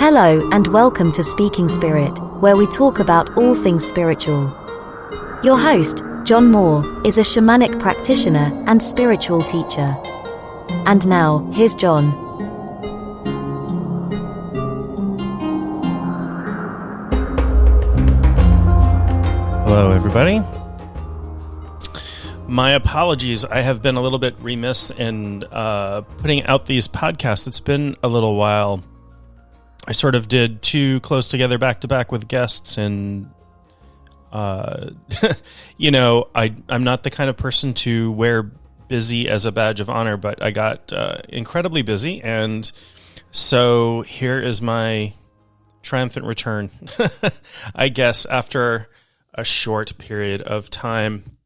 Hello and welcome to Speaking Spirit, where we talk about all things spiritual. Your host, John Moore, is a shamanic practitioner and spiritual teacher. And now, here's John. Hello, everybody. My apologies. I have been a little bit remiss in putting out these podcasts. It's been a little while. I sort of did two close together back-to-back with guests, and, I'm not the kind of person to wear busy as a badge of honor, but I got incredibly busy, and so here is my triumphant return, I guess, after a short period of time.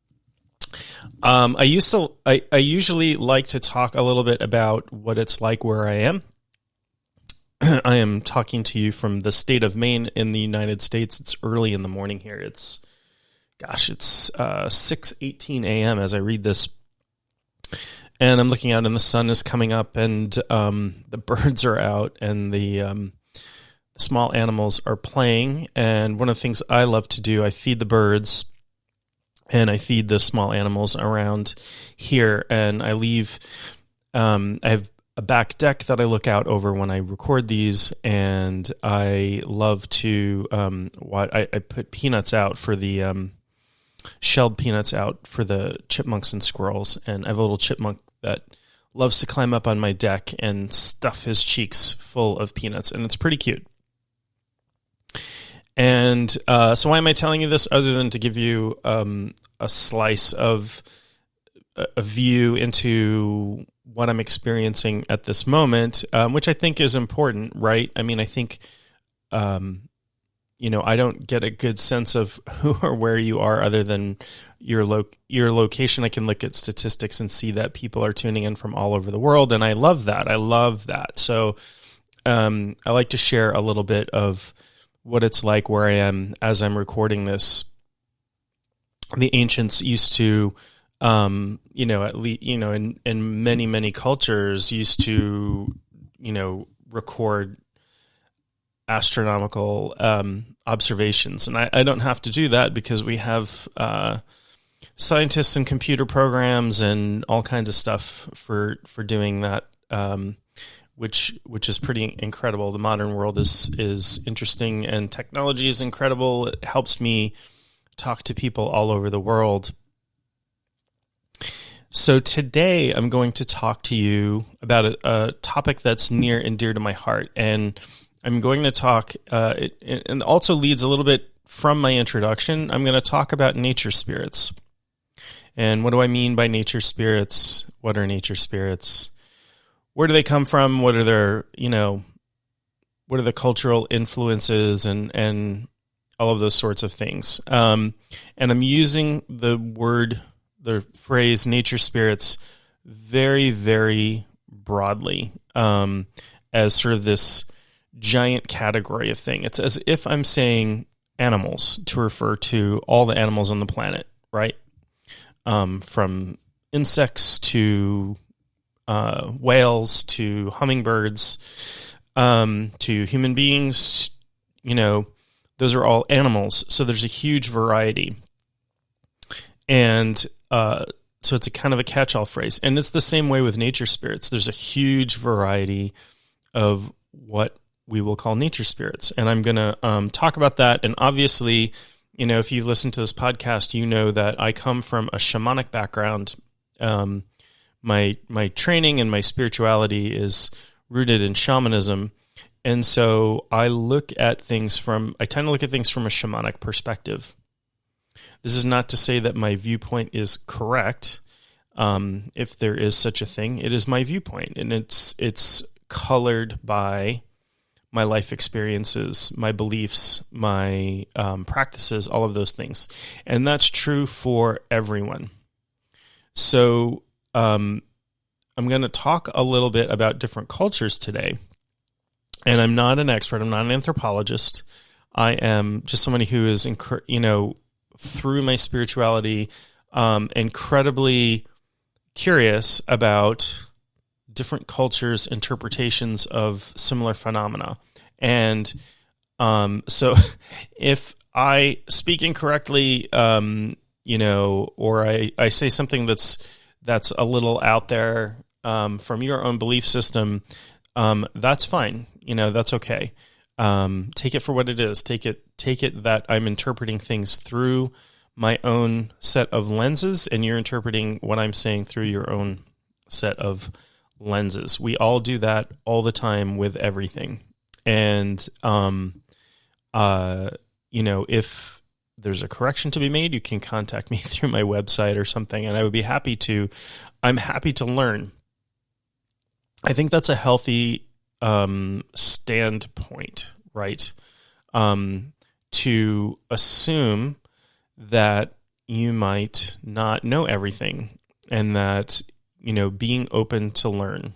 I usually like to talk a little bit about what it's like where I am. I am talking to you from the state of Maine in the United States. It's early in the morning here. It's 6:18 a.m. as I read this. And I'm looking out and the sun is coming up and the birds are out and the small animals are playing. And one of the things I love to do, I feed the birds and I feed the small animals around here. And I leave, I have a back deck that I look out over when I record these, and I love to I put peanuts out for the shelled peanuts out for the chipmunks and squirrels, and I have a little chipmunk that loves to climb up on my deck and stuff his cheeks full of peanuts, and it's pretty cute. And so why am I telling you this other than to give you a slice of a view into what I'm experiencing at this moment, which I think is important, right? I mean, I think, I don't get a good sense of who or where you are other than your location. I can look at statistics and see that people are tuning in from all over the world, and I love that. So I like to share a little bit of what it's like where I am as I'm recording this. The ancients used to in many cultures used to, record astronomical observations. And I don't have to do that because we have scientists and computer programs and all kinds of stuff for doing that, which is pretty incredible. The modern world is interesting and technology is incredible. It helps me talk to people all over the world. So today I'm going to talk to you about a topic that's near and dear to my heart, and I'm going to talk, and also leads a little bit from my introduction, I'm going to talk about nature spirits. And what do I mean by nature spirits? What are nature spirits? Where do they come from? What are their, what are the cultural influences and all of those sorts of things? And I'm using the phrase nature spirits very, very broadly as sort of this giant category of thing. It's as if I'm saying animals to refer to all the animals on the planet, right? From insects to whales to hummingbirds to human beings, those are all animals. So there's a huge variety. And so it's a kind of a catch-all phrase. And it's the same way with nature spirits. There's a huge variety of what we will call nature spirits. And I'm going to talk about that. And obviously, if you've listened to this podcast, you know that I come from a shamanic background. My training and my spirituality is rooted in shamanism. And so I tend to look at things from a shamanic perspective. This is not to say that my viewpoint is correct. If there is such a thing, it is my viewpoint, and it's colored by my life experiences, my beliefs, my practices, all of those things, and that's true for everyone. So I'm going to talk a little bit about different cultures today, and I'm not an expert. I'm not an anthropologist. I am just somebody who is, through my spirituality, incredibly curious about different cultures' interpretations of similar phenomena. And so if I speak incorrectly, or I say something that's a little out there from your own belief system, that's fine. That's okay. Take it for what it is. Take it that I'm interpreting things through my own set of lenses, and you're interpreting what I'm saying through your own set of lenses. We all do that all the time with everything. And, if there's a correction to be made, you can contact me through my website or something, and I would be happy to. I'm happy to learn. I think that's a healthy standpoint, right? To assume that you might not know everything, and that, being open to learn,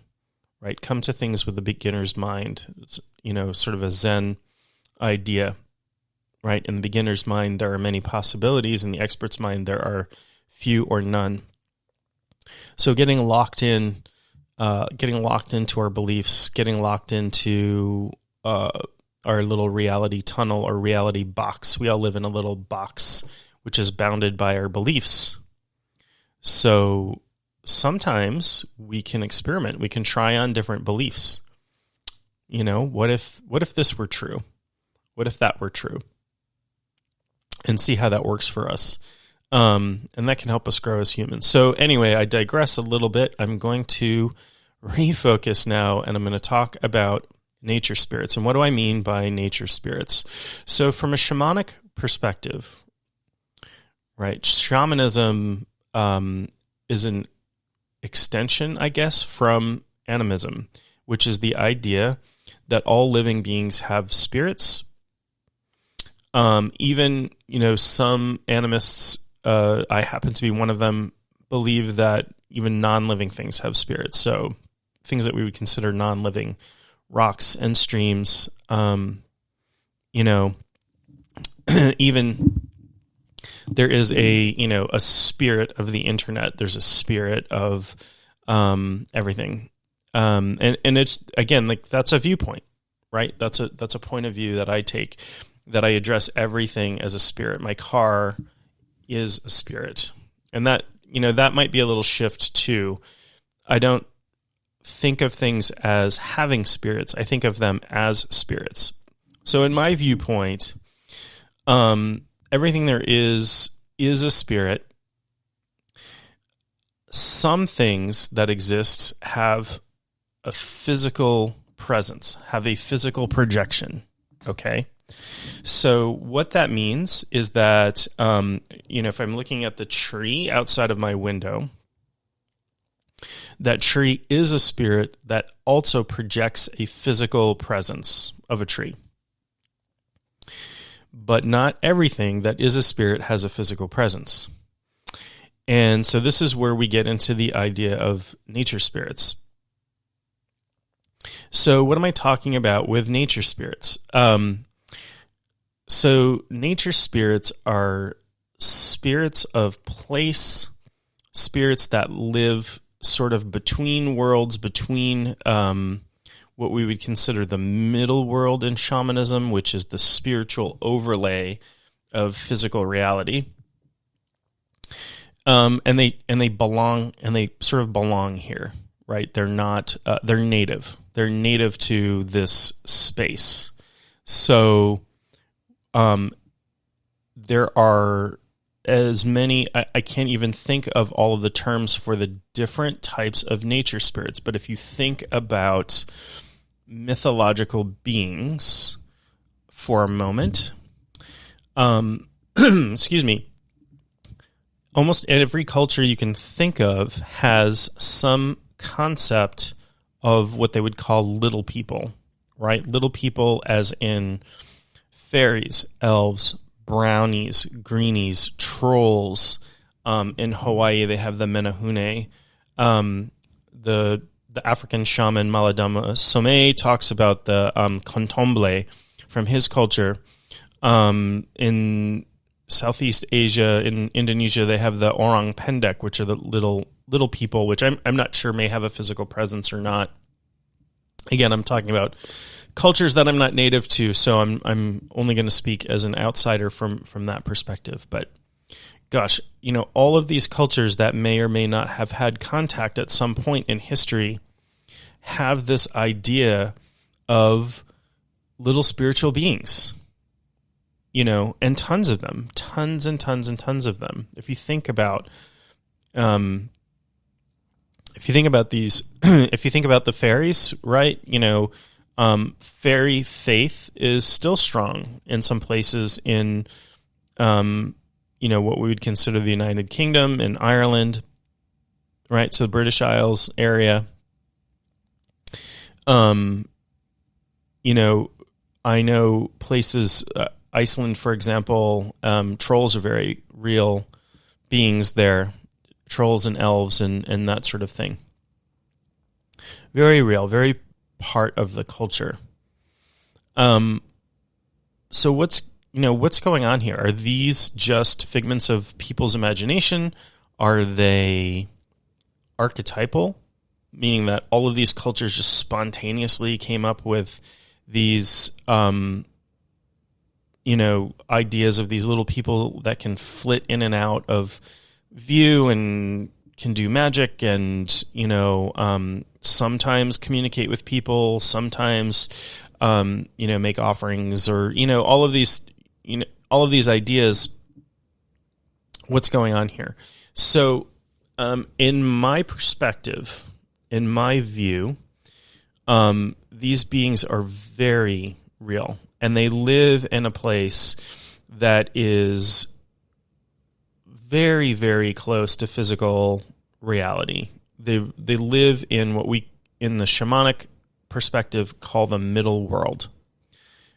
right? Come to things with a beginner's mind. It's, sort of a Zen idea, right? In the beginner's mind, there are many possibilities. In the expert's mind, there are few or none. So getting locked into our beliefs, getting locked into our little reality tunnel or reality box. We all live in a little box which is bounded by our beliefs. So sometimes we can experiment. We can try on different beliefs. What if this were true? What if that were true? And see how that works for us. And that can help us grow as humans. So anyway, I digress a little bit. I'm going to refocus now, and I'm going to talk about nature spirits. And what do I mean by nature spirits? So from a shamanic perspective, right, shamanism is an extension, I guess, from animism, which is the idea that all living beings have spirits. Even, some animists, I happen to be one of them, believe that even non-living things have spirits. So things that we would consider non-living, rocks and streams, even there is a spirit of the internet. There's a spirit of everything. And it's, again, like, that's a viewpoint, right? That's a point of view that I take, that I address everything as a spirit. My car is a spirit. And that, that might be a little shift too. I don't think of things as having spirits. I think of them as spirits. So in my viewpoint, everything there is a spirit. Some things that exist have a physical presence, have a physical projection, okay? So what that means is that, if I'm looking at the tree outside of my window, that tree is a spirit that also projects a physical presence of a tree. But not everything that is a spirit has a physical presence. And so this is where we get into the idea of nature spirits. So what am I talking about with nature spirits? So nature spirits are spirits of place, spirits that live sort of between worlds, between what we would consider the middle world in shamanism, which is the spiritual overlay of physical reality. And they belong, and they sort of belong here, right? They're not, they're native. They're native to this space. So there are as many, I can't even think of all of the terms for the different types of nature spirits, but if you think about mythological beings for a moment, excuse me, almost every culture you can think of has some concept of what they would call little people, right? Little people as in fairies, elves, brownies, greenies, trolls. In Hawaii, they have the menehune. The African shaman Maladama Some talks about the contomble from his culture. In Southeast Asia, in Indonesia, they have the orang pendek, which are the little people, which I'm not sure may have a physical presence or not. Again, I'm talking about cultures that I'm not native to, so I'm only going to speak as an outsider from that perspective. But gosh, all of these cultures that may or may not have had contact at some point in history have this idea of little spiritual beings, and tons of them, tons and tons and tons of them. If you think about, these, if you think about the fairies, right? Fairy faith is still strong in some places in, what we would consider the United Kingdom and Ireland, right? So the British Isles area. I know places, Iceland, for example, trolls are very real beings there, trolls and elves and that sort of thing. Very real, very part of the culture. So what's going on here? Are these just figments of people's imagination? Are they archetypal, meaning that all of these cultures just spontaneously came up with these, ideas of these little people that can flit in and out of view and can do magic and, sometimes communicate with people, sometimes, make offerings or, all of these ideas. What's going on here? So, in my perspective, in my view, these beings are very real, and they live in a place that is very, very close to physical reality. They live in what we, in the shamanic perspective, call the middle world,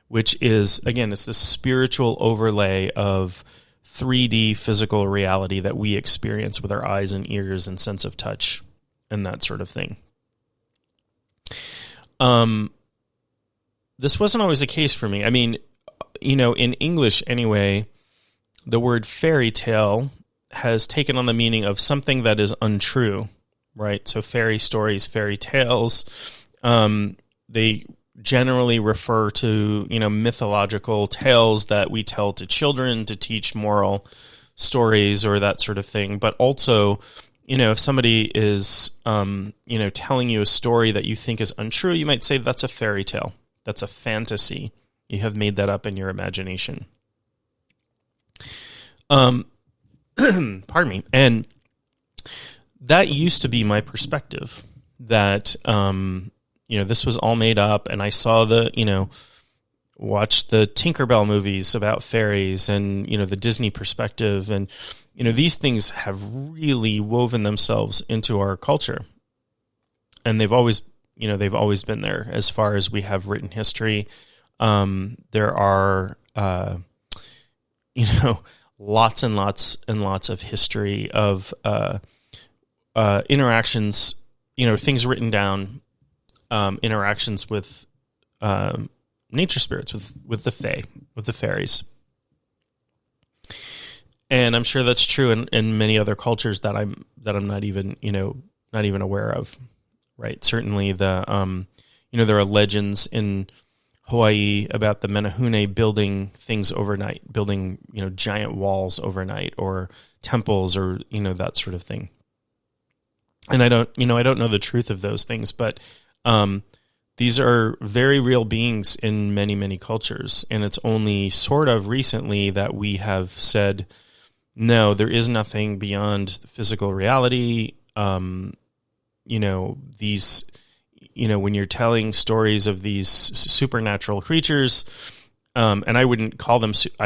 which is, again, it's the spiritual overlay of 3D physical reality that we experience with our eyes and ears and sense of touch and that sort of thing. This wasn't always the case for me. I mean, in English anyway, the word fairy tale has taken on the meaning of something that is untrue, right? So fairy stories, fairy tales, they generally refer to, mythological tales that we tell to children to teach moral stories or that sort of thing. But also, if somebody is, telling you a story that you think is untrue, you might say that's a fairy tale. That's a fantasy. You have made that up in your imagination. Pardon me. And that used to be my perspective, that, this was all made up, and I saw watched the Tinkerbell movies about fairies and, the Disney perspective. And, these things have really woven themselves into our culture. And they've always been there as far as we have written history. There are, lots and lots and lots of history of interactions, things written down, interactions with nature spirits, with the fae, with the fairies. And I'm sure that's true in many other cultures that I'm not even aware of. Right. Certainly there are legends in Hawaii about the Menehune building things overnight, building, giant walls overnight or temples or, that sort of thing. And I don't know the truth of those things, but these are very real beings in many, many cultures. And it's only sort of recently that we have said, no, there is nothing beyond the physical reality. These, when you're telling stories of these supernatural creatures, and I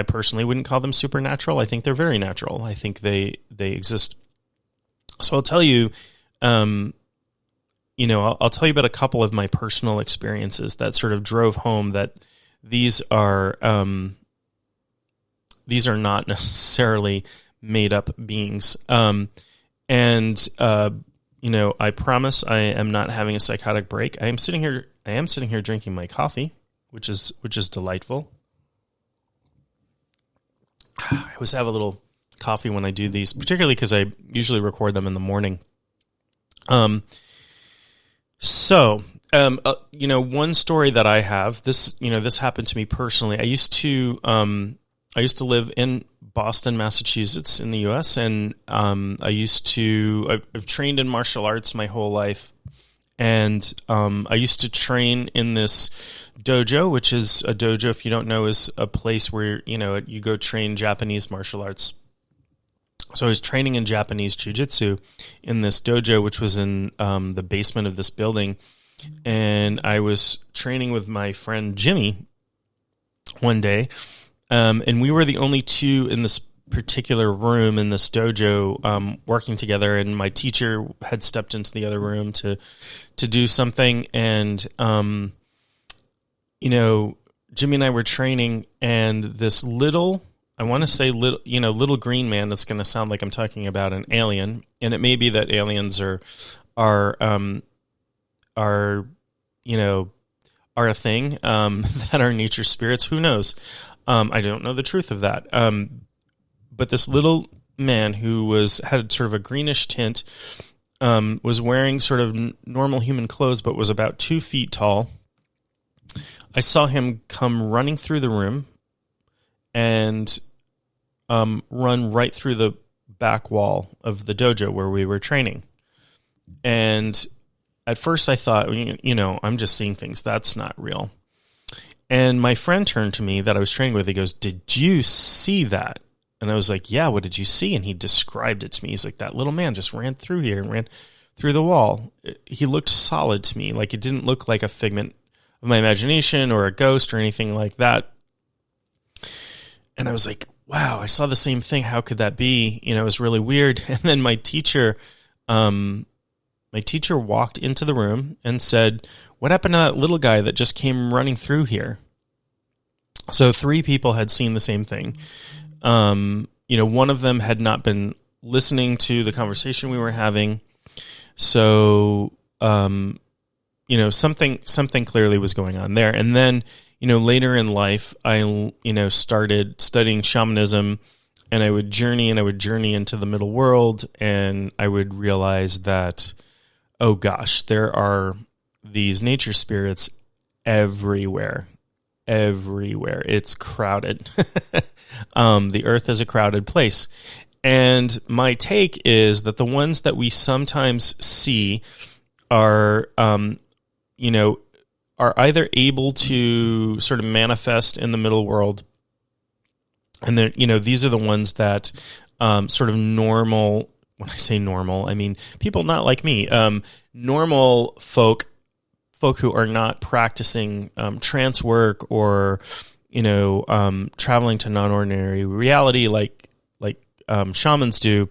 personally wouldn't call them supernatural. I think they're very natural. I think they exist. So I'll tell you, I'll tell you about a couple of my personal experiences that sort of drove home that these are not necessarily made up beings. I promise I am not having a psychotic break. I am sitting here drinking my coffee, which is delightful. I always have a little coffee when I do these, particularly because I usually record them in the morning. So One story that I have, this happened to me personally. I used to live in Boston, Massachusetts, in the U.S., and I've trained in martial arts my whole life, and I used to train in this dojo, which is a dojo, if you don't know, is a place where you go train Japanese martial arts. So I was training in Japanese jiu-jitsu in this dojo, which was in the basement of this building. And I was training with my friend Jimmy one day, and we were the only two in this particular room in this dojo working together. And my teacher had stepped into the other room to do something, and Jimmy and I were training, and this little green man. That's going to sound like I'm talking about an alien, and it may be that aliens are a thing, that are nature spirits. Who knows? I don't know the truth of that. But this little man who had sort of a greenish tint, was wearing sort of normal human clothes, but was about 2 feet tall. I saw him come running through the room and run right through the back wall of the dojo where we were training. And at first I thought, I'm just seeing things. That's not real. And my friend turned to me that I was training with. He goes, "Did you see that?" And I was like, "Yeah, what did you see?" And he described it to me. He's like, "That little man just ran through here and ran through the wall." He looked solid to me. Like, it didn't look like a figment of my imagination or a ghost or anything like that. And I was like, wow, I saw the same thing. How could that be? It was really weird. And then my teacher walked into the room and said, "What happened to that little guy that just came running through here?" So 3 people had seen the same thing. One of them had not been listening to the conversation we were having. So, something clearly was going on there. And then, later in life, I, started studying shamanism, and I would journey into the middle world, and I would realize that, oh gosh, there are these nature spirits everywhere. It's crowded. The earth is a crowded place. And my take is that the ones that we sometimes see are either able to sort of manifest in the middle world. And then, these are the ones that sort of normal, when I say normal, I mean people not like me, normal folk who are not practicing trance work or, traveling to non-ordinary reality like shamans do.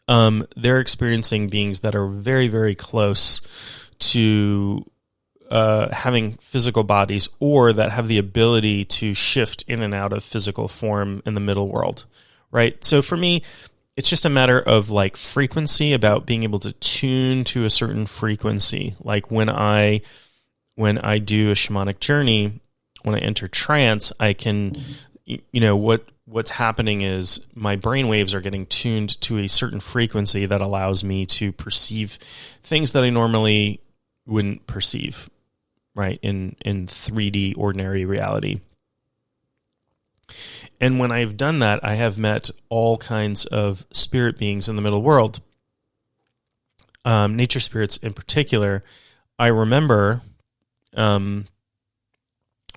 They're experiencing beings that are very, very close to having physical bodies, or that have the ability to shift in and out of physical form in the middle world, right? So for me, it's just a matter of frequency, about being able to tune to a certain frequency. Like when I do a shamanic journey, when I enter trance, I can, what's happening is my brain waves are getting tuned to a certain frequency that allows me to perceive things that I normally wouldn't perceive, right, in 3D ordinary reality. And when I've done that, I have met all kinds of spirit beings in the middle world, nature spirits in particular. I remember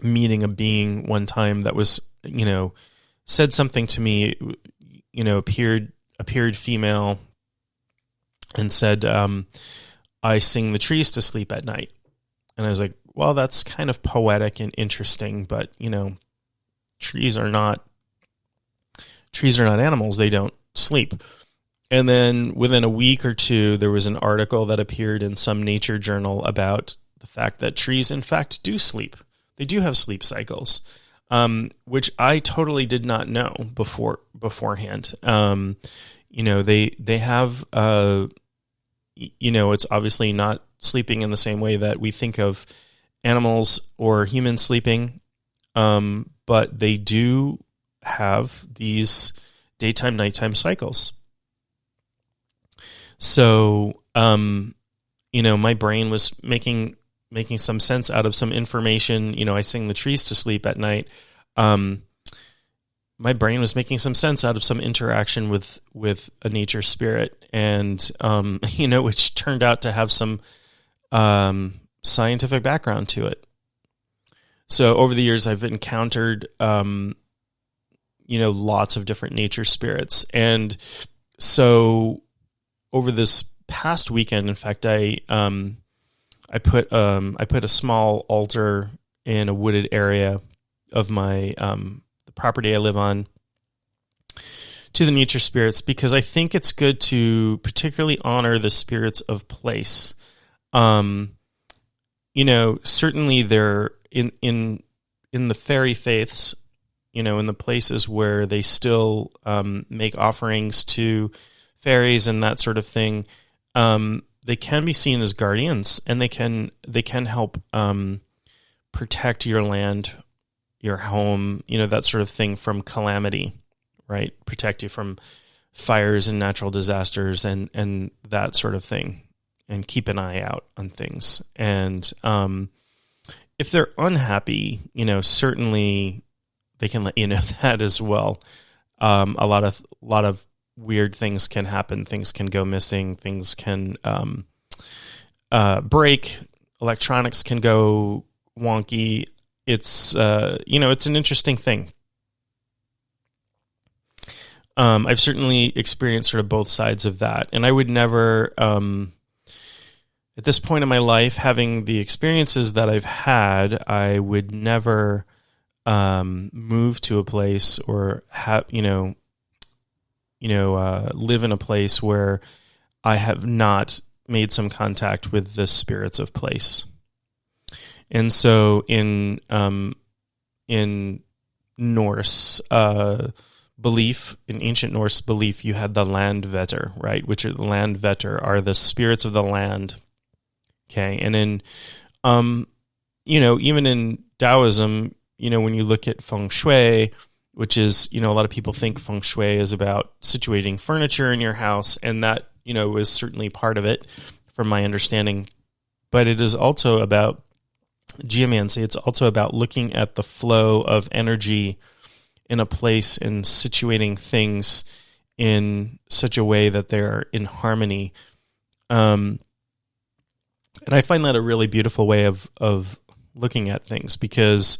meeting a being one time that was, said something to me, appeared female, and said, "I sing the trees to sleep at night." And I was like, well, that's kind of poetic and interesting, but, trees are not animals. They don't sleep. And then within a week or two, there was an article that appeared in some nature journal about the fact that trees, in fact, do sleep. They do have sleep cycles, which I totally did not know beforehand. They have, it's obviously not sleeping in the same way that we think of animals or humans sleeping, but they do have these daytime, nighttime cycles. So, my brain was making some sense out of some information. I sing the trees to sleep at night. My brain was making some sense out of some interaction with a nature spirit, and which turned out to have some scientific background to it. So over the years, I've encountered lots of different nature spirits, and so over this past weekend, in fact, I put a small altar in a wooded area of my the property I live on to the nature spirits, because I think it's good to particularly honor the spirits of place. Certainly they're in the fairy faiths, in the places where they still make offerings to fairies and that sort of thing. They can be seen as guardians, and they can help protect your land, your home, that sort of thing from calamity, right? Protect you from fires and natural disasters and that sort of thing, and keep an eye out on things. And if they're unhappy, certainly they can let you know that as well. A lot of weird things can happen. Things can go missing. Things can break. Electronics can go wonky. It's it's an interesting thing. I've certainly experienced sort of both sides of that, and I would never, at this point in my life, having the experiences that I've had, I would never move to a place or have live in a place where I have not made some contact with the spirits of place. And so in Norse belief, in ancient Norse belief, you had the landvetter, right? Which are the landvetter are the spirits of the land. Okay. And in, even in Taoism, when you look at feng shui, which is, a lot of people think feng shui is about situating furniture in your house, and that, is certainly part of it from my understanding. But it is also about geomancy. It's also about looking at the flow of energy in a place and situating things in such a way that they're in harmony. And I find that a really beautiful way of looking at things, because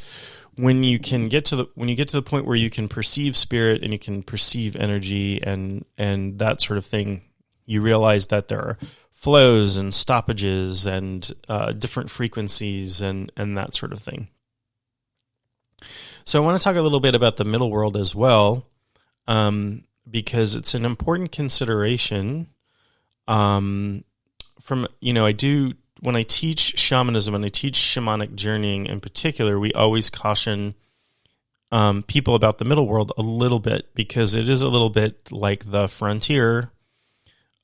when you get to the point where you can perceive spirit and you can perceive energy and that sort of thing, you realize that there are flows and stoppages and different frequencies and that sort of thing. So I want to talk a little bit about the middle world as well, because it's an important consideration. When I teach shamanism and I teach shamanic journeying in particular, we always caution people about the middle world a little bit, because it is a little bit like the frontier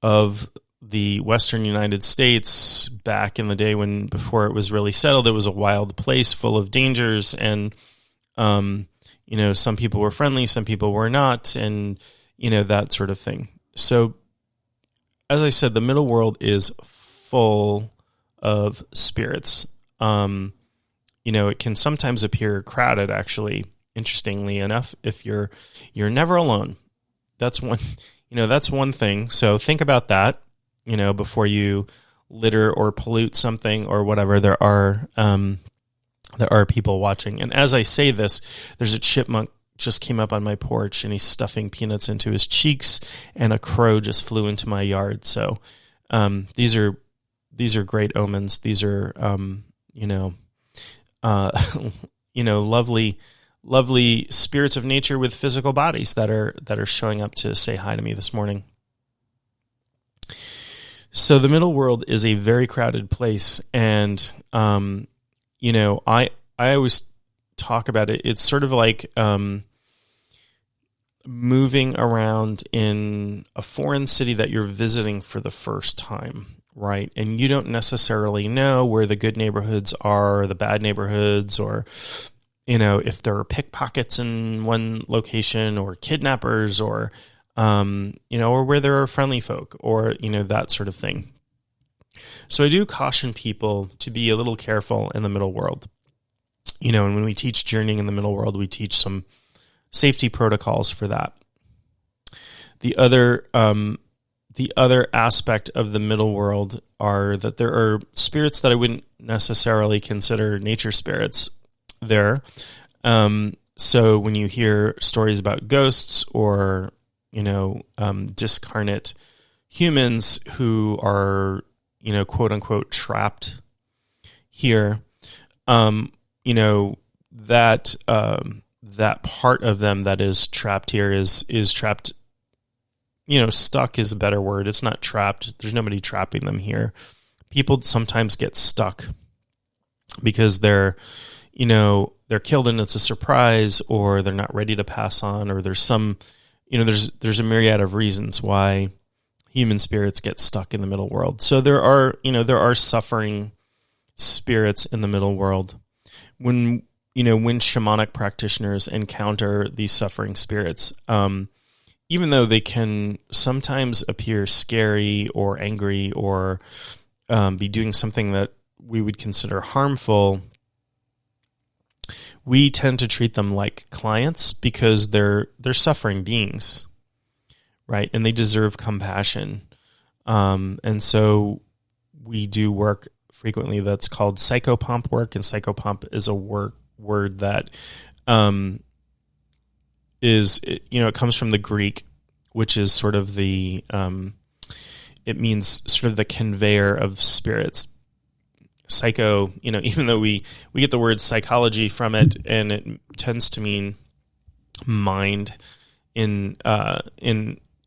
of the Western United States back in the day before it was really settled. It was a wild place full of dangers, and some people were friendly, some people were not, and that sort of thing. So, as I said, the middle world is full of spirits. It can sometimes appear crowded, actually, interestingly enough, if you're never alone. That's one thing. So think about that, before you litter or pollute something or whatever. There are people watching. And as I say this, there's a chipmunk just came up on my porch, and he's stuffing peanuts into his cheeks, and a crow just flew into my yard. So these are great omens. These are lovely spirits of nature with physical bodies that are showing up to say hi to me this morning. So the middle world is a very crowded place, and I always talk about it. It's sort of like moving around in a foreign city that you're visiting for the first time, right? And you don't necessarily know where the good neighborhoods are, or the bad neighborhoods, or if there are pickpockets in one location, or kidnappers, or or where there are friendly folk, or that sort of thing. So I do caution people to be a little careful in the middle world. And when we teach journeying in the middle world, we teach some safety protocols for that. The other aspect of the middle world are that there are spirits that I wouldn't necessarily consider nature spirits there. So when you hear stories about ghosts or, discarnate humans who are, quote unquote, trapped here, that part of them that is trapped here is trapped. Stuck is a better word. It's not trapped. There's nobody trapping them here. People sometimes get stuck because they're killed and it's a surprise, or they're not ready to pass on, or there's some, there's a myriad of reasons why human spirits get stuck in the middle world. So there are suffering spirits in the middle world. When shamanic practitioners encounter these suffering spirits, even though they can sometimes appear scary or angry or be doing something that we would consider harmful, we tend to treat them like clients because they're suffering beings, right? And they deserve compassion. And so we do work frequently that's called psychopomp work, and psychopomp is a word that it comes from the Greek, which is sort of it means sort of the conveyor of spirits. Psycho, even though we get the word psychology from it, and it tends to mean mind in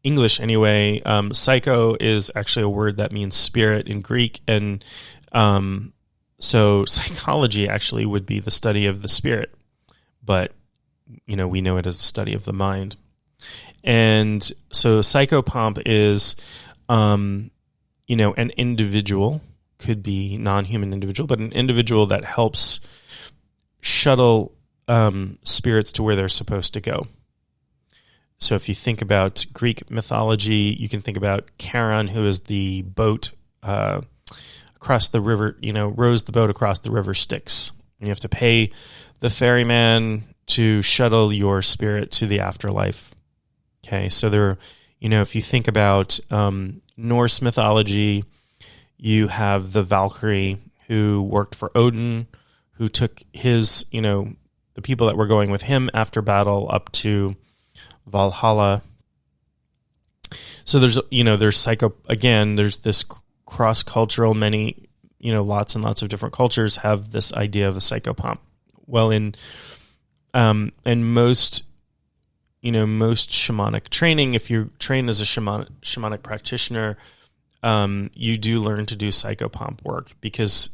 English anyway. Psycho is actually a word that means spirit in Greek, and so psychology actually would be the study of the spirit, but we know it as the study of the mind. And so psychopomp is, an individual, could be non-human individual, but an individual that helps shuttle spirits to where they're supposed to go. So if you think about Greek mythology, you can think about Charon, who is the boat across the river, rows the boat across the river Styx. And you have to pay the ferryman to shuttle your spirit to the afterlife. Okay, so there, if you think about Norse mythology, you have the Valkyrie who worked for Odin, who took his, the people that were going with him after battle up to Valhalla. So there's there's this cross-cultural, many, lots and lots of different cultures have this idea of a psychopomp. Well, in most shamanic training, if you're trained as a shamanic practitioner, you do learn to do psychopomp work because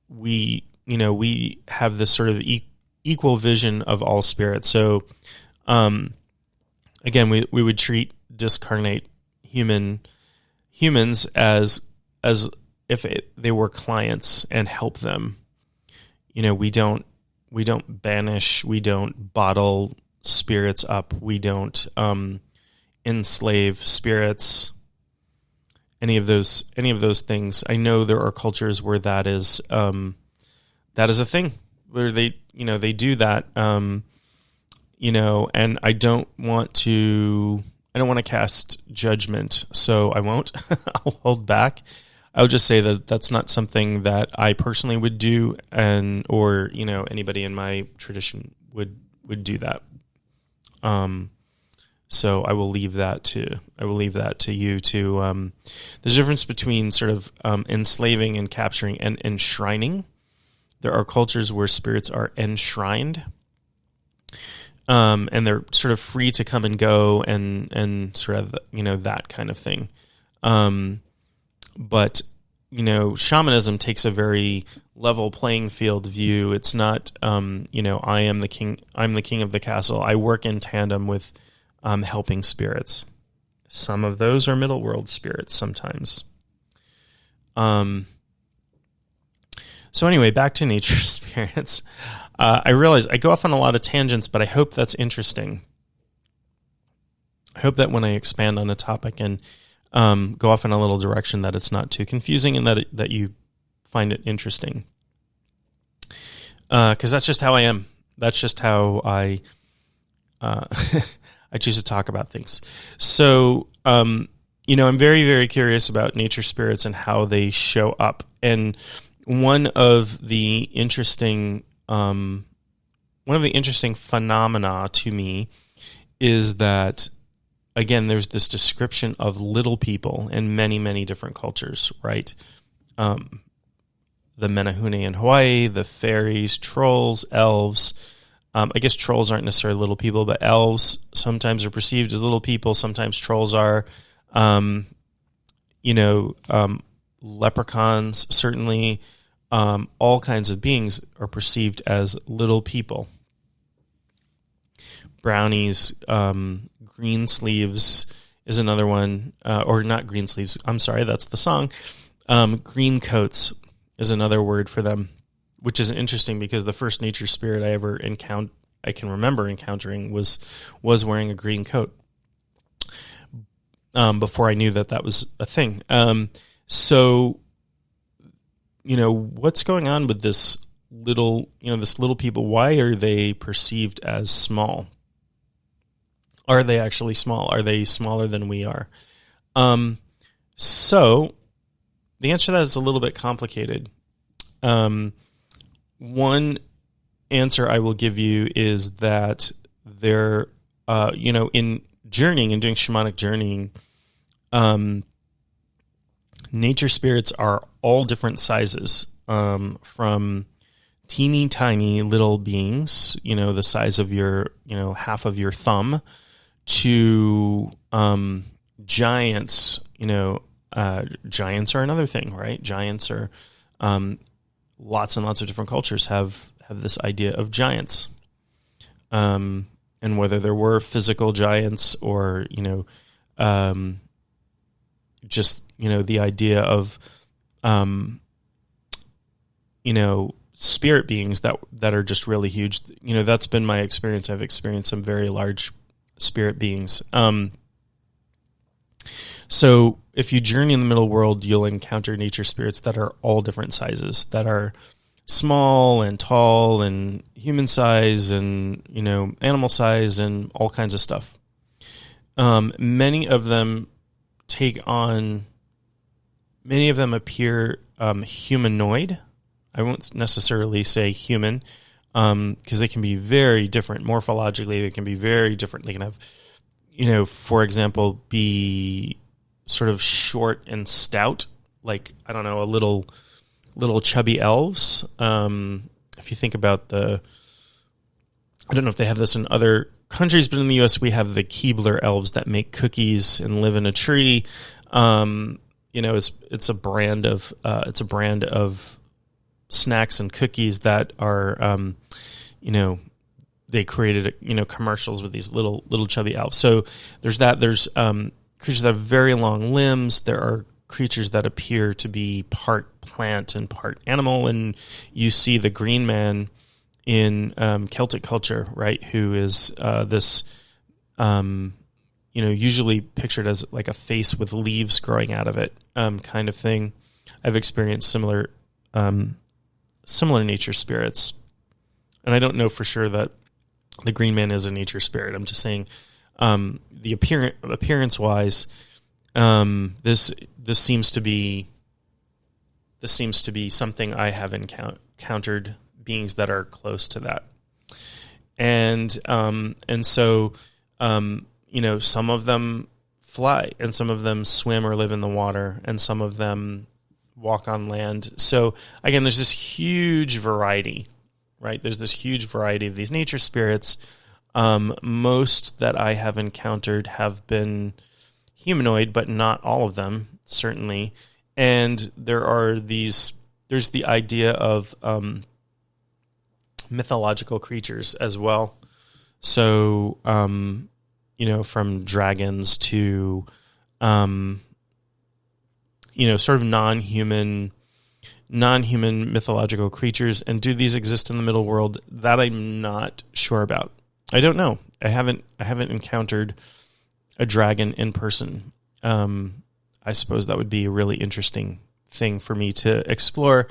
we have this sort of equal vision of all spirits. So again, we would treat discarnate humans as if they were clients and help them. We don't banish, we don't bottle spirits up, we don't enslave spirits, any of those things. I know there are cultures where that is a thing, where they do that, and I don't want to cast judgment, so I won't. I'll hold back. I would just say that that's not something that I personally would do, or anybody in my tradition would do that. So I will leave that to you to. There's a difference between sort of enslaving and capturing and enshrining. There are cultures where spirits are enshrined, and they're sort of free to come and go, and sort of that kind of thing. But shamanism takes a very level playing field view. It's not I am the king. I'm the king of the castle. I work in tandem with helping spirits. Some of those are middle world spirits sometimes. So anyway, back to nature spirits. I realize I go off on a lot of tangents, but I hope that's interesting. I hope that when I expand on a topic and go off in a little direction that it's not too confusing and that you find it interesting. Because that's just how I am. That's just how I I choose to talk about things. So, I'm very, very curious about nature spirits and how they show up. And one of the interesting phenomena to me is that, again, there's this description of little people in many, many different cultures, right? The Menehune in Hawaii, the Faeries, trolls, elves. I guess trolls aren't necessarily little people, but elves sometimes are perceived as little people. Sometimes trolls are. Leprechauns, certainly, all kinds of beings are perceived as little people. Brownies, green sleeves is another one, or not green sleeves. I'm sorry, that's the song. Green coats is another word for them, which is interesting because the first nature spirit I can remember encountering was wearing a green coat. Before I knew that was a thing. So, what's going on with this little people? Why are they perceived as small? Are they actually small? Are they smaller than we are? So the answer to that is a little bit complicated. One answer I will give you is that they're, in journeying and doing shamanic journeying, nature spirits are all different sizes, from teeny tiny little beings, the size of your, half of your thumb, to giants. Giants are another thing, right? Giants are, lots and lots of different cultures have this idea of giants. And whether there were physical giants or, just, the idea of, spirit beings that are just really huge, that's been my experience. I've experienced some very large spirit beings. So if you journey in the middle world, you'll encounter nature spirits that are all different sizes, that are small and tall and human size and, animal size and all kinds of stuff. Many of them appear humanoid. I won't necessarily say human, because they can be very different. Morphologically, they can be very different. They can have, for example, be sort of short and stout, like, I don't know, a little chubby elves. If you think about I don't know if they have this in other countries, but in the U.S. we have the Keebler elves that make cookies and live in a tree. It's a brand of snacks and cookies that are, they created, commercials with these little chubby elves. So there's that. There's creatures that have very long limbs. There are creatures that appear to be part plant and part animal, and you see the green man in Celtic culture, right? Who is this, usually pictured as like a face with leaves growing out of it, kind of thing. I've experienced similar nature spirits, and I don't know for sure that the green man is a nature spirit. I'm just saying, the appearance wise, this seems to be something I have encountered beings that are close to that, and so some of them fly, and some of them swim or live in the water, and some of them walk on land. So again, there's this huge variety, right? There's this huge variety of these nature spirits. Most that I have encountered have been humanoid, but not all of them, certainly. And there's the idea of mythological creatures as well. So, from dragons to, sort of non-human mythological creatures. And do these exist in the middle world? That I'm not sure about. I don't know. I haven't encountered a dragon in person. I suppose that would be a really interesting thing for me to explore.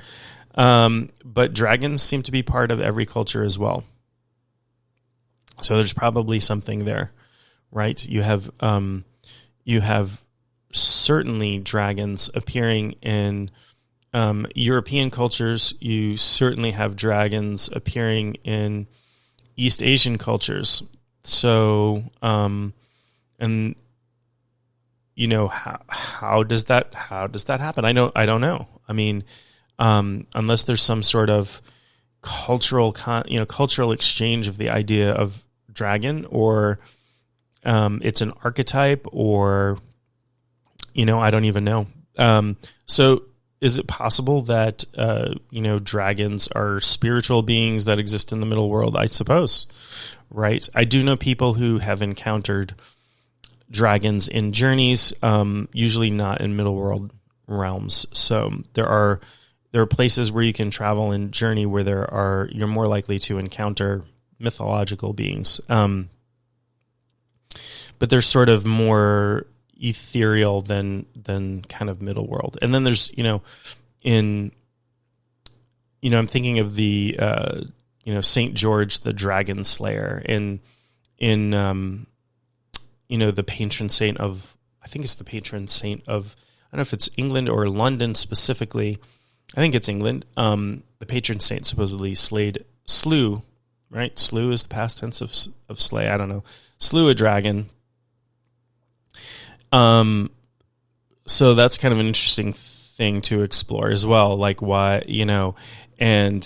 But dragons seem to be part of every culture as well. So there's probably something there, right? You have certainly dragons appearing in European cultures. You certainly have dragons appearing in East Asian cultures. So, and you know, how does that happen? I don't know. I mean, unless there's some sort of cultural exchange of the idea of dragon, or it's an archetype, or I don't even know. So is it possible that dragons are spiritual beings that exist in the middle world? I suppose, right? I do know people who have encountered dragons in journeys, usually not in middle world realms. So there are places where you can travel and journey where you're more likely to encounter mythological beings. But they're sort of more ethereal than kind of middle world. And then there's, I'm thinking of the, St. George, the Dragon Slayer in the patron saint of, I think it's the patron saint of, I don't know if it's England or London specifically. I think it's England. The patron saint supposedly slew, right? Slew is the past tense of slay. I don't know. Slew a dragon. So that's kind of an interesting thing to explore as well. Like why, and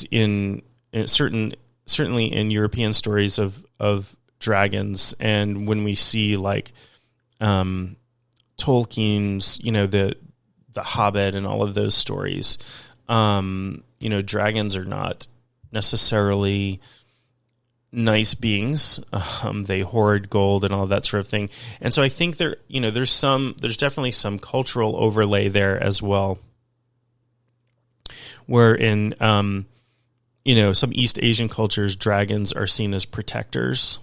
certainly in European stories of dragons, and when we see like Tolkien's, the Hobbit and all of those stories, dragons are not necessarily nice beings. They hoard gold and all of that sort of thing. And so I think there's definitely some cultural overlay there as well, where in some East Asian cultures, dragons are seen as protectors,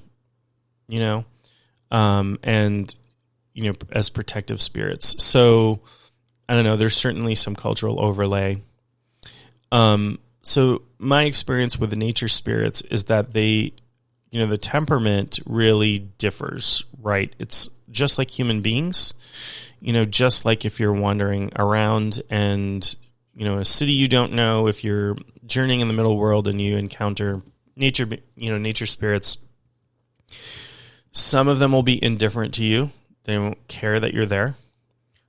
and as protective spirits. So I don't know, there's certainly some cultural overlay. So my experience with the nature spirits is that they, the temperament really differs, right? It's just like human beings, just like if you're wandering around and, in a city you don't know, if you're journeying in the middle world and you encounter nature spirits, some of them will be indifferent to you. They won't care that you're there.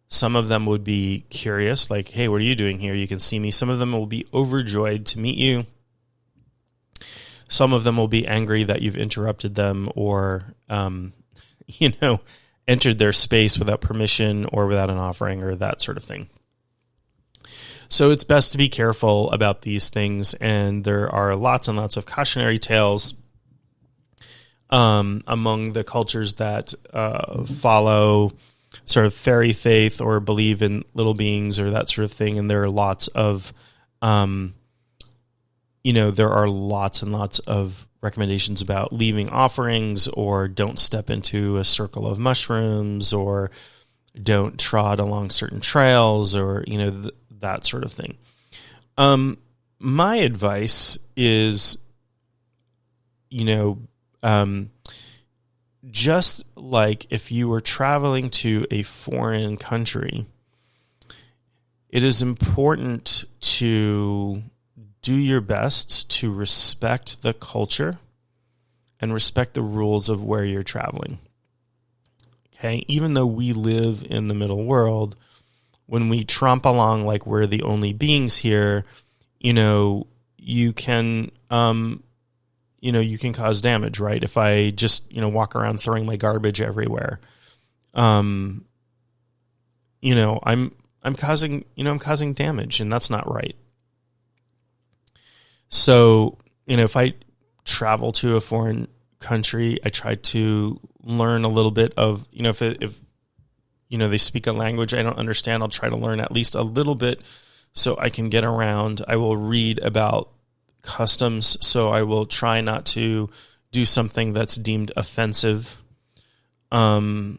Some of them would be curious, like, hey, what are you doing here? You can see me. Some of them will be overjoyed to meet you. Some of them will be angry that you've interrupted them or, entered their space without permission or without an offering or that sort of thing. So it's best to be careful about these things, and there are lots and lots of cautionary tales among the cultures that follow sort of fairy faith or believe in little beings or that sort of thing. And there are lots of, there are lots and lots of recommendations about leaving offerings, or don't step into a circle of mushrooms, or don't trot along certain trails, or, that sort of thing. My advice is, just like if you were traveling to a foreign country, it is important to do your best to respect the culture and respect the rules of where you're traveling. Okay? Even though we live in the middle world, when we tromp along like we're the only beings here, you can you can cause damage, right? If I just, walk around throwing my garbage everywhere, I'm causing damage, and that's not right. So, if I travel to a foreign country, I try to learn a little bit of, if they speak a language I don't understand, I'll try to learn at least a little bit so I can get around. I will read about customs, so I will try not to do something that's deemed offensive. I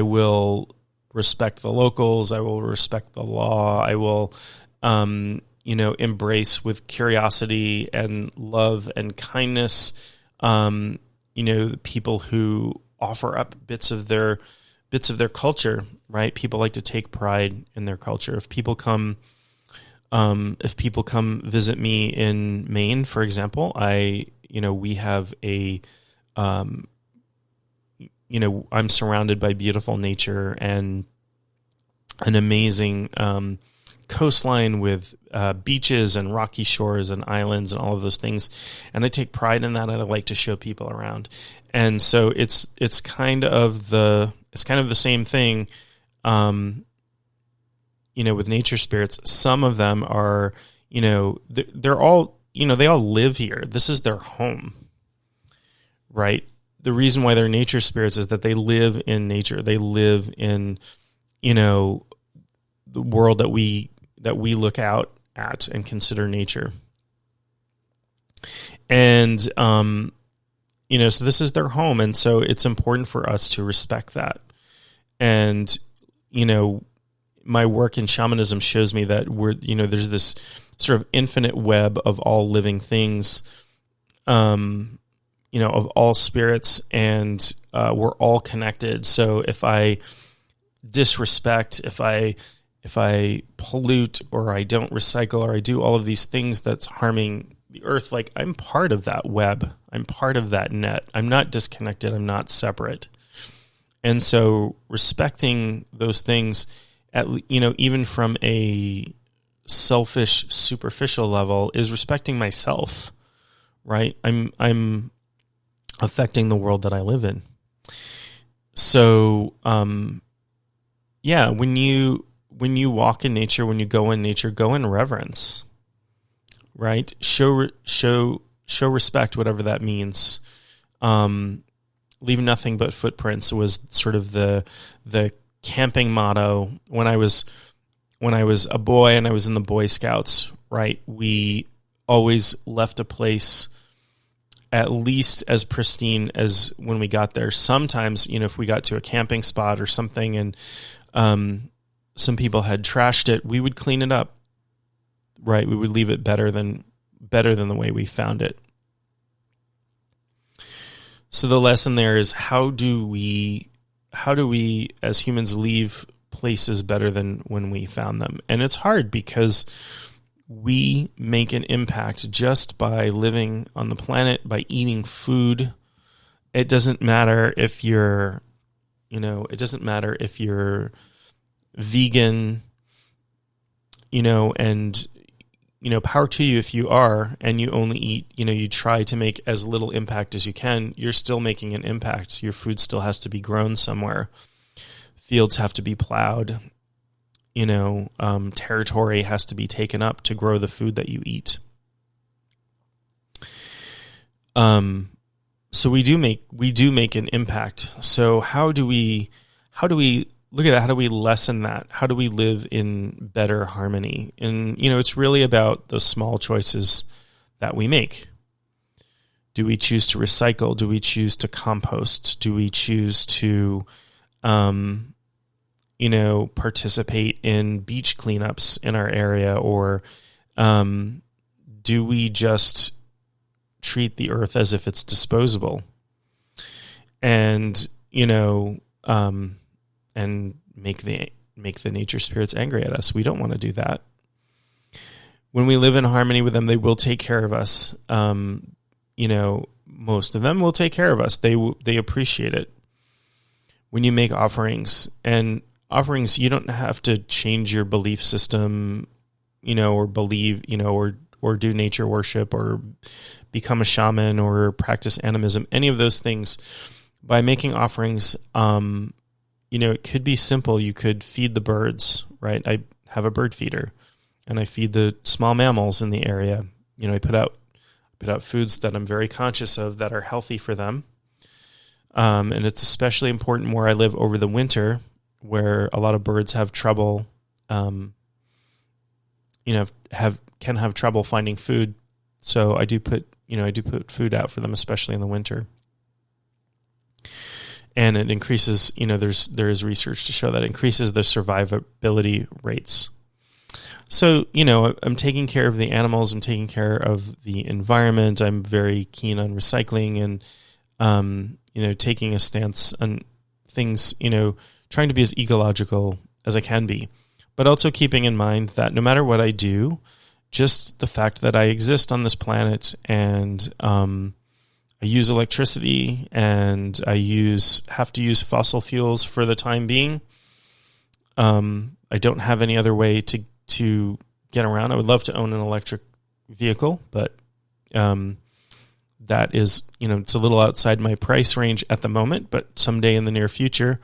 will respect the locals. I will respect the law. I will, embrace with curiosity and love and kindness, the people who offer up bits of their culture, right? People like to take pride in their culture. If people come visit me in Maine, for example, we have I'm surrounded by beautiful nature and an amazing coastline with beaches and rocky shores and islands and all of those things. And I take pride in that, and I like to show people around. And so it's kind of the same thing, with nature spirits. Some of them are, they're all, they all live here. This is their home, right? The reason why they're nature spirits is that they live in nature. They live in, the world that we look out at and consider nature. And, so this is their home. And so it's important for us to respect that. And, my work in shamanism shows me that there's this sort of infinite web of all living things, of all spirits, and we're all connected. So if I disrespect, if I pollute, or I don't recycle, or I do all of these things that's harming the earth, like, I'm part of that web. I'm part of that net. I'm not disconnected. I'm not separate. And so respecting those things, even from a selfish, superficial level, is respecting myself, right? I'm affecting the world that I live in. So, when you walk in nature, when you go in nature, go in reverence, right? Show respect, whatever that means. Leave nothing but footprints was sort of the camping motto when I was a boy and I was in the Boy Scouts, right? We always left a place at least as pristine as when we got there. Sometimes, if we got to a camping spot or something and some people had trashed it, we would clean it up, right? We would leave it better than the way we found it. So the lesson there is, how do we as humans leave places better than when we found them? And it's hard because we make an impact just by living on the planet, by eating food. It doesn't matter if you're vegan, and power to you if you are, and you only eat, you try to make as little impact as you can. You're still making an impact. Your food still has to be grown somewhere. Fields have to be plowed. Territory has to be taken up to grow the food that you eat. So we do make an impact. So how do we look at that? How do we lessen that? How do we live in better harmony? And, it's really about those small choices that we make. Do we choose to recycle? Do we choose to compost? Do we choose to, participate in beach cleanups in our area? Or do we just treat the earth as if it's disposable? And, and make the nature spirits angry at us. We don't want to do that. When we live in harmony with them, they will take care of us. Most of them will take care of us. They appreciate it. When you make offerings, you don't have to change your belief system, or believe, or do nature worship, or become a shaman, or practice animism, any of those things. By making offerings, it could be simple. You could feed the birds, right? I have a bird feeder, and I feed the small mammals in the area. I put out foods that I'm very conscious of that are healthy for them. And it's especially important where I live over the winter, where a lot of birds have trouble, can have trouble finding food. So I do put food out for them, especially in the winter. and it increases, there is research to show that it increases the survivability rates. So, I'm taking care of the animals, I'm taking care of the environment, I'm very keen on recycling and, taking a stance on things, trying to be as ecological as I can be, but also keeping in mind that no matter what I do, just the fact that I exist on this planet and I use electricity and I have to use fossil fuels for the time being. I don't have any other way to get around. I would love to own an electric vehicle, but that is, it's a little outside my price range at the moment, but someday in the near future,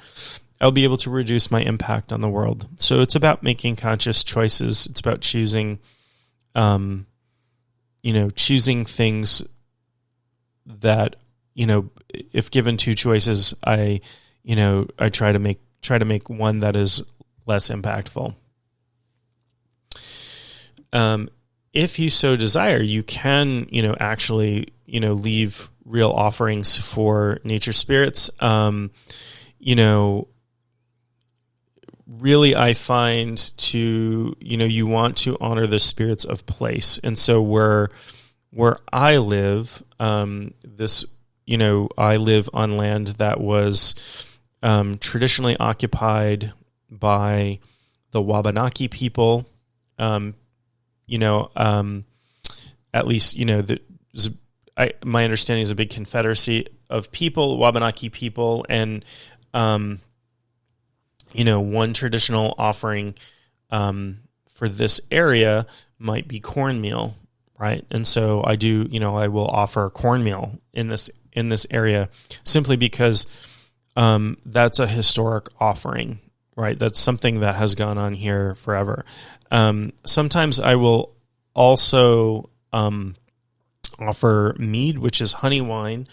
I'll be able to reduce my impact on the world. So it's about making conscious choices. It's about choosing, choosing things that, if given two choices, I try to make one that is less impactful. If you so desire, you can, actually, leave real offerings for nature spirits. Really, I find you want to honor the spirits of place. And so where I live, I live on land that was traditionally occupied by the Wabanaki people. At least, my understanding is a big confederacy of people, Wabanaki people, and, one traditional offering for this area might be cornmeal, right? And so I will offer cornmeal in this area simply because that's a historic offering, right? That's something that has gone on here forever. Sometimes I will also offer mead, which is honey wine.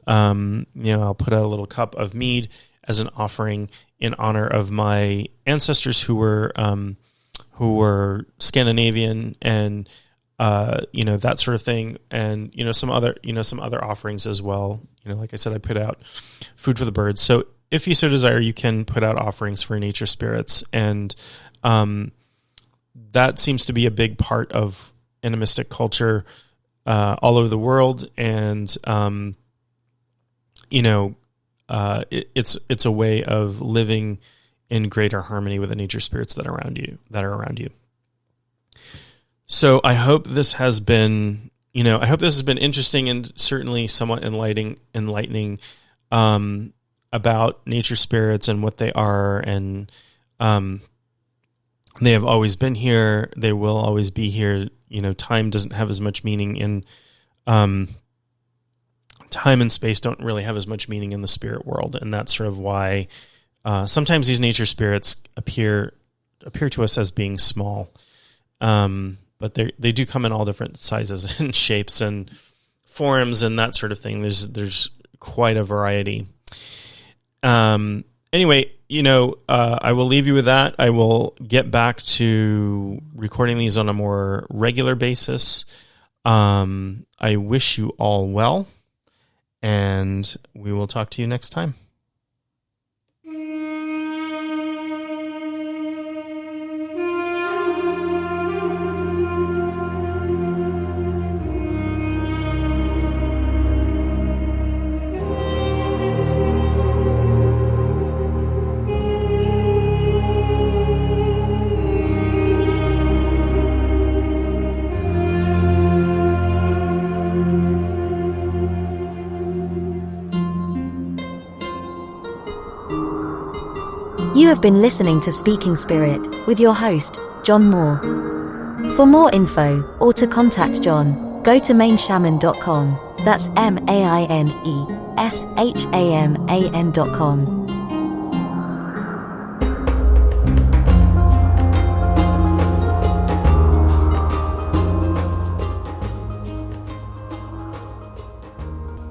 I'll put out a little cup of mead as an offering in honor of my ancestors who were Scandinavian and that sort of thing, and some other offerings as well. Like I said, I put out food for the birds. So if you so desire, you can put out offerings for nature spirits, and that seems to be a big part of animistic culture all over the world, and it's a way of living in greater harmony with the nature spirits that are around you. So I hope this has been interesting and certainly somewhat enlightening about nature spirits and what they are, and they have always been here. They will always be here. Time doesn't have as much meaning in time and space don't really have as much meaning in the spirit world, and that's sort of why sometimes these nature spirits appear to us as being small, but they do come in all different sizes and shapes and forms and that sort of thing. There's quite a variety. Anyway, I will leave you with that. I will get back to recording these on a more regular basis. I wish you all well, and we will talk to you next time. You have been listening to Speaking Spirit with your host, John Moore. For more info or to contact John, go to mainshaman.com. That's maineshaman.com.